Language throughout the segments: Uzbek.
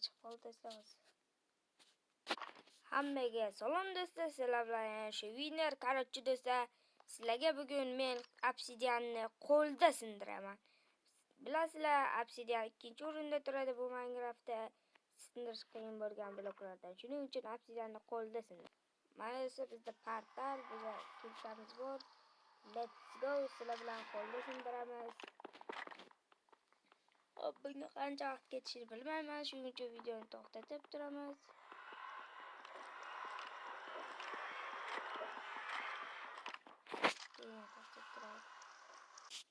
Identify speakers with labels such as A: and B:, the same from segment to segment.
A: chiqib qoldi do'stlar. Hammaga salom do'stlar, sizlar bilan shu winner. Qarorchi do'stlar, sizlarga bugun men obsidianni qo'lda sindiraman. Bilasizlar, obsidian 2-o'rinda turadi bu Minecraftda. Sindirish qiyin bo'lgan bloklardan. Shuning uchun obsidianni qo'lda sindiraman. Mana esa bizda portal, bizda kiltamiz bor. Let's go, sizlar bilan qo'lda sindiramiz. Bunga qancha vaqt ketishini bilmayman, shuning uchun videoni to'xtatib turamiz.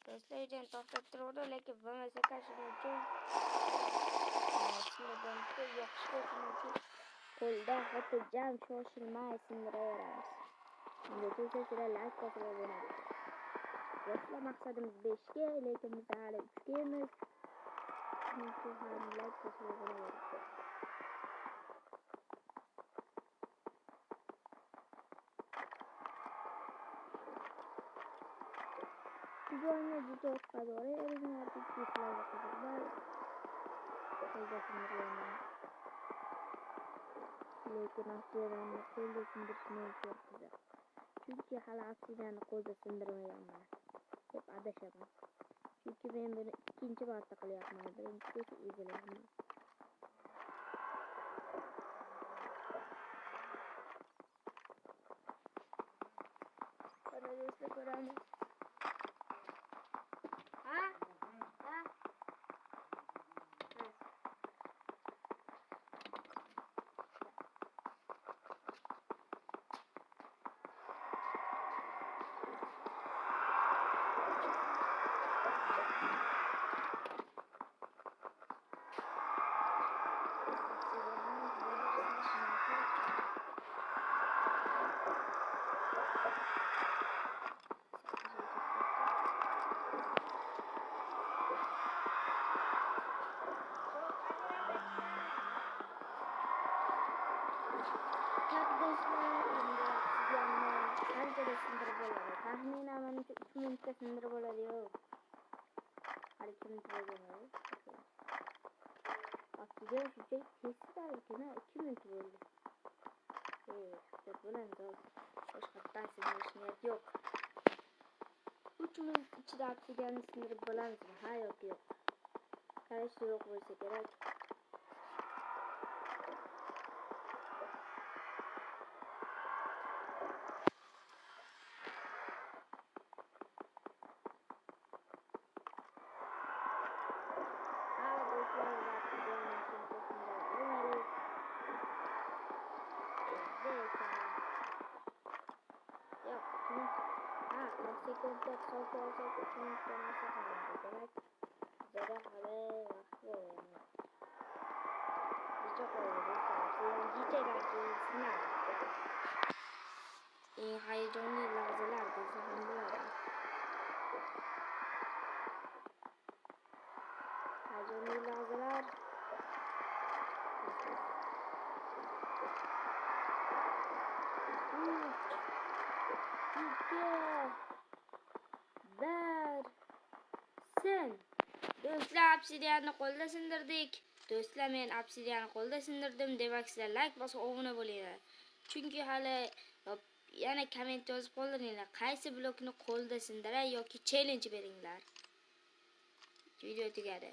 A: Do'stlar, videoni to'xtatib turadi, lekin bo'lmasa shuning uchun qo'lda xotirjam shoshilmay sindiraveramiz. Bunga sizlar like bosib o'rganadi. Do'stlar, maqsadimiz 5 ga, lekin biz hali 3 gamiz. Shuning uchun ham like bosib o'rganadi. Videoyu juda qadori eringlar sizlarga qadar. Lekin obsidianni qo'lda sindirishni o'rgatdi. Chunki hali obsidianni qo'lda sindirmaganman deb adashaman. Chunki men buni ikkinchi marta qilyapman. Birinchisi esa egalayapman. Qani do'stlar, ko'ramiz. Tahminan menimcha 3 minutda sindirib bo'ladi-yu. Hali 2 minut bo'lgan. Obsidian shuncha kesdi-ku, 2 minut bo'ldi. Deb bo'ladi. Boshqatdan sindirish niyat yo'q. 3 minut ichida obsidianni sindirib bo'lamizmi? Ha yoki yo'q. Qarash yo'q bo'lsa kerak. Sekundlar so'lga olsak 3 minutdan narsa qiladi. Demak, bizda hali vaqt bor. Necha qoldi? Yetaylarki sinab. Hayajonli lahzalar desa ham bo'ladi. Hayajonli lahzalar. Do'stlar, obsidianni qo'lda sindirdik. Do'stlar, men obsidianni qo'lda sindirdim. Demak, sizlar like bosib obuna bo'linglar. Chunki hali yana komment yozib qoldiringlar. Qaysi blokni qo'lda sindiray yoki challenge beringlar. Video tugadi.